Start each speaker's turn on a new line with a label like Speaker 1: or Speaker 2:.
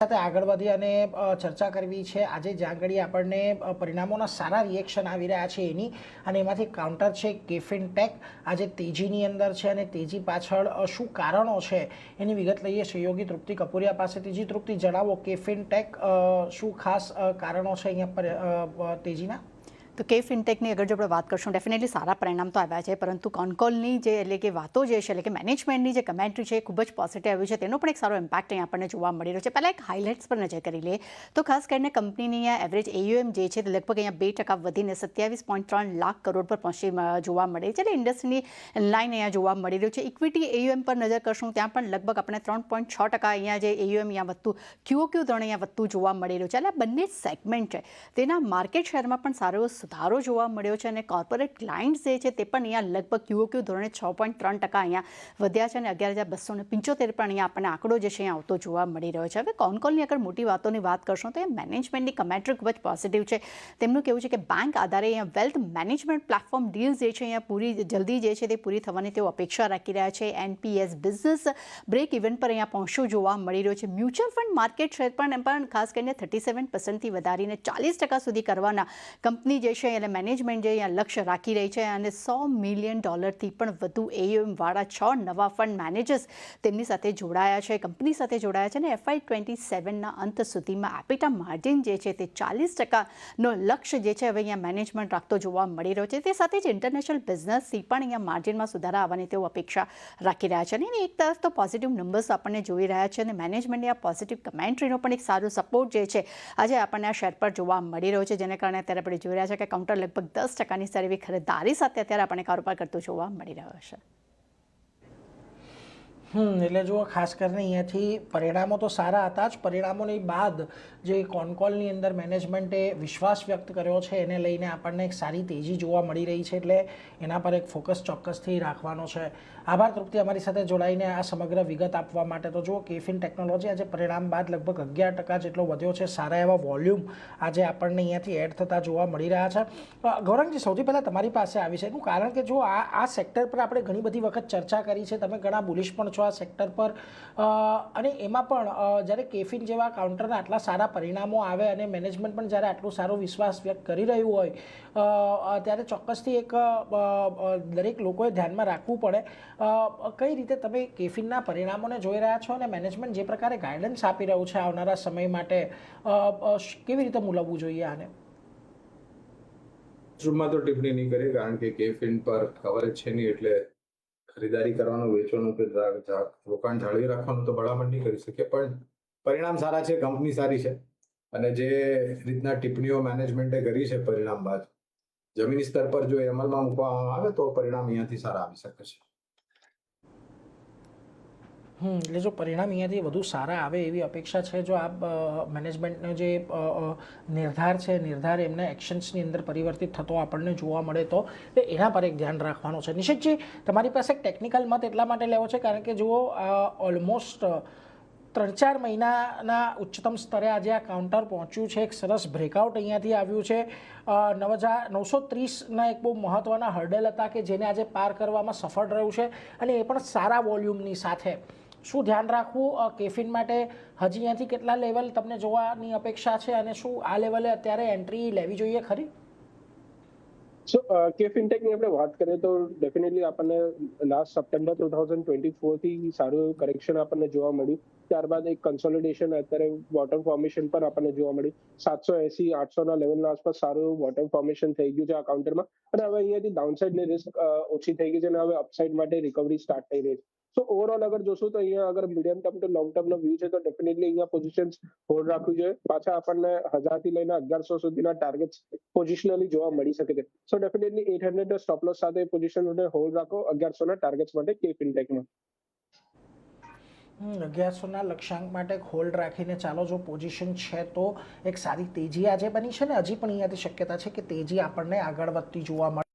Speaker 1: સાથે આગળ વધી અને ચર્ચા કરવી છે આજે જ્યાં ઘડી આપણને પરિણામોના સારા રિએક્શન આવી રહ્યા છે એની અને એમાંથી કાઉન્ટર છે કેફિન ટેક આજે તેજીની અંદર છે અને તેજી પાછળ શું કારણો છે એની વિગત લઈએ સહયોગી તૃપ્તિ કપૂરિયા પાસેથી. જી તૃપ્તિ, જણાવો કેફિન ટેક શું ખાસ કારણો છે અહીંયા પર તેજીના?
Speaker 2: તો કે ફિનટેકની અગર જો આપણે વાત કરશું ડેફિનેટલી સારા પરિણામ તો આવ્યા છે, પરંતુ કોનકોલની જે એટલે કે વાતો જે છે એટલે કે મેનેજમેન્ટની જે કમેન્ટ્રી છે એ ખૂબ જ પોઝિટિવ આવ્યું છે, તેનો પણ એક સારો ઇમ્પેક્ટ અહીંયા આપણને જોવા મળી રહ્યો છે. પહેલાં એક હાઇલાઇટ્સ પર નજર કરી લઈએ તો ખાસ કરીને કંપનીની અહીંયા એવરેજ AUM જે છે તે લગભગ અહીંયા 2% વધીને 27.3 લાખ કરોડ પર પહોંચી જોવા મળે છે, એટલે ઇન્ડસ્ટ્રીની લાઇન અહીંયા જોવા મળી રહ્યું છે. ઇક્વિટી AUM પર નજર કરશું ત્યાં પણ લગભગ આપણે 3.6% અહીંયા જે AUM અહીંયા વધતું QOQ ધોરણે અહીંયા વધતું જોવા મળી રહ્યું છે. એટલે આ બંને સેગમેન્ટ છે તેના માર્કેટ શેરમાં પણ સારો સુધારો જોવા મળ્યો છે અને કોર્પોરેટ ક્લાયન્ટ્સ જે છે તે પણ અહીંયા લગભગ QOQ ધોરણે 6.3% અહીંયા વધ્યા છે અને 11,275 પણ અહીંયા આપણને આંકડો જે છે અહીંયા આવતો જોવા મળી રહ્યો છે. હવે કોનકોલની અગર મોટી વાતોની વાત કરશું તો એ મેનેજમેન્ટની કમેન્ટ્રી ખૂબ જ પોઝિટિવ છે. તેમનું કહેવું છે કે બેંક આધારે અહીંયા વેલ્થ મેનેજમેન્ટ પ્લેટફોર્મ ડીલ્સ જે છે અહીંયા પૂરી જલ્દી જે છે તે પૂરી થવાની તેઓ અપેક્ષા રાખી રહ્યા છે. NPS બિઝનેસ બ્રેક ઇવન પર અહીંયા પહોંચવું જોવા મળી રહ્યો છે. મ્યુચ્યુઅલ ફંડ માર્કેટ શેર પણ ખાસ કરીને 37%થી વધારીને 40% સુધી કરવાના કંપની જે છે એટલે મેનેજમેન્ટ જે અહીંયા લક્ષ્ય રાખી રહી છે અને $100 મિલિયન પણ વધુ AUM વાળા 6 નવા ફંડ મેનેજર્સ તેમની સાથે જોડાયા છે, કંપની સાથે જોડાયા છે અને FY27ના અંત સુધીમાં એપિટા માર્જિન જે છે તે 40%નો લક્ષ્ય જે છે હવે અહીંયા મેનેજમેન્ટ રાખતો જોવા મળી રહ્યો છે. તે સાથે જ ઇન્ટરનેશનલ બિઝનેસથી પણ અહીંયા માર્જિનમાં સુધારા આવવાની તેઓ અપેક્ષા રાખી રહ્યા છે. અને એક તરફ તો પોઝિટિવ નંબર્સ આપણને જોઈ રહ્યા છે અને મેનેજમેન્ટની આ પોઝિટિવ કમેન્ટ્રીનો પણ એક સારો સપોર્ટ જે છે આજે આપણને આ શેર પર જોવા મળી રહ્યો છે, જેને કારણે અત્યારે આપણે જોઈ રહ્યા છે કે કાઉન્ટર લગભગ 10%ની સારી ખરીદારી સાથે અત્યારે આપણને કારોબાર કરતો જોવા મળી રહ્યો છે.
Speaker 1: એટલે જુઓ, ખાસ કરીને અહીંયાથી પરિણામો તો સારા હતા જ, પરિણામોની બાદ જે કોનકોલની અંદર મેનેજમેન્ટે વિશ્વાસ વ્યક્ત કર્યો છે એને લઈને આપણને એક સારી તેજી જોવા મળી રહી છે, એટલે એના પર એક ફોકસ ચોક્કસથી રાખવાનો છે. આભાર તૃપ્તિ અમારી સાથે જોડાઈને આ સમગ્ર વિગત આપવા માટે. તો જુઓ, કેફિન ટેકનોલોજી આજે પરિણામ બાદ લગભગ 11% જેટલો વધ્યો છે, સારા એવા વોલ્યુમ આજે આપણને અહીંયાથી એડ થતા જોવા મળી રહ્યા છે. ગૌરંગજી, સૌથી પહેલાં તમારી પાસે આવી છે એનું કારણ કે જો આ સેક્ટર પર આપણે ઘણી બધી વખત ચર્ચા કરી છે, તમે ઘણા બુલિશ પણ આ સેક્ટર પર અને એમાં પણ જ્યારે કેફિન જેવા કાઉન્ટરના આટલા સારા પરિણામો આવે અને મેનેજમેન્ટ પણ જ્યારે આટલું સારો વિશ્વાસ વ્યક્ત કરી રહ્યું હોય ત્યારે ચોક્કસથી એક દરેક લોકોએ ધ્યાનમાં રાખવું પડે. કઈ રીતે તમે કેફિનના પરિણામોને જોઈ રહ્યા છો અને મેનેજમેન્ટ જે પ્રકારે ગાઈડન્સ આપી રહ્યું છે આવનારા સમય માટે, કેવી રીતે મૂલવવું જોઈએ આને?
Speaker 3: માં તો ટિપ્પણી નહીં કરી, કારણ કે કેફિન પર કવરેજ છે નહીં, એટલે ખરીદારી કરવાનું, વેચવાનું કે રોકાણ જાળવી રાખવાનું તો ભલામણ નહીં કરી શકે. પણ પરિણામ સારા છે, કંપની સારી છે અને જે રીતના ટિપ્પણીઓ મેનેજમેન્ટે કરી છે પરિણામ બાદ, જમીની સ્તર પર જો અમલમાં મૂકવામાં આવે તો પરિણામ અહીંયાથી સારા આવી શકે છે.
Speaker 1: એટલે જો પરિણામ અહીંયાથી વધુ સારા આવે એવી અપેક્ષા છે. જો આ મેનેજમેન્ટનો જે નિર્ધાર એમના એક્શન્સની અંદર પરિવર્તિત થતો આપણને જોવા મળે તો એના પર એક ધ્યાન રાખવાનું છે. નિશિતજી, તમારી પાસે એક ટેકનિકલ મત એટલા માટે લેવો છે કારણ કે જુઓ, ઓલમોસ્ટ 3-4 મહિનાના ઉચ્ચતમ સ્તરે આજે આ કાઉન્ટર પહોંચ્યું છે. એક સરસ બ્રેકઆઉટ અહીંયાથી આવ્યું છે. 9,930ના એક બહુ મહત્ત્વના હર્ડલ હતા કે જેને આજે પાર કરવામાં સફળ રહ્યું છે અને એ પણ સારા વોલ્યુમની સાથે. શું ધ્યાન રાખવું કેફિન માટે? હજી અહીંયાથી કેટલા લેવલ તમને જોવાની અપેક્ષા છે અને શું આ લેવલે અત્યારે એન્ટ્રી લેવી જોઈએ ખરી?
Speaker 4: સો કેફિનટેકની આપણે વાત કરીએ તો ડેફિનેટલી આપણને લાસ્ટ સપ્ટેમ્બર 2024થી સારું કરેક્શન આપણને જોવા મળ્યું. ત્યારબાદ એક કન્સોલિડેશન, અત્યારે બોટમ ફોર્મેશન પર આપણને જોવા મળ્યું. 780-800ના લેવલના આસપાસ સારું બોટમ ફોર્મેશન થઈ ગયું છે આ કાઉન્ટરમાં અને હવે અહીંયાથી ડાઉનસાઇડની રિસ્ક ઓછી થઈ ગઈ છે અને હવે અપસાઇડ માટે રિકવરી સ્ટાર્ટ થઈ રહી છે. સો ઓવરઓલ અગર જોશું તો અહીંયા અગર મીડિયમ ટર્મ ટુ લોંગ ટર્મનો વ્યૂ છે તો ડેફિનેટલી અહીંયા પોઝિશન્સ હોલ્ડ રાખવું જોઈએ. પાછા આપણને 1000 થી લઈને 1100 સુધીના ટાર્ગેટ્સ પોઝિશનલી જોવા મળી શકે છે. સો ડેફિનેટલી 800 સ્ટોપ લોસ સાથે પોઝિશન હોલ્ડ રાખો 1100ના ટાર્ગેટ્સ માટે કેફિનટેકમાં.
Speaker 1: 1100ના લક્ષ્યાંક માટે હોલ્ડ રાખીને ચાલો. જો પોઝિશન છે તો એક સારી તેજી આજે બની છે ને હજી પણ અહીંયાથી શક્યતા છે કે તેજી આપણને આગળ વધતી જોવા મળે.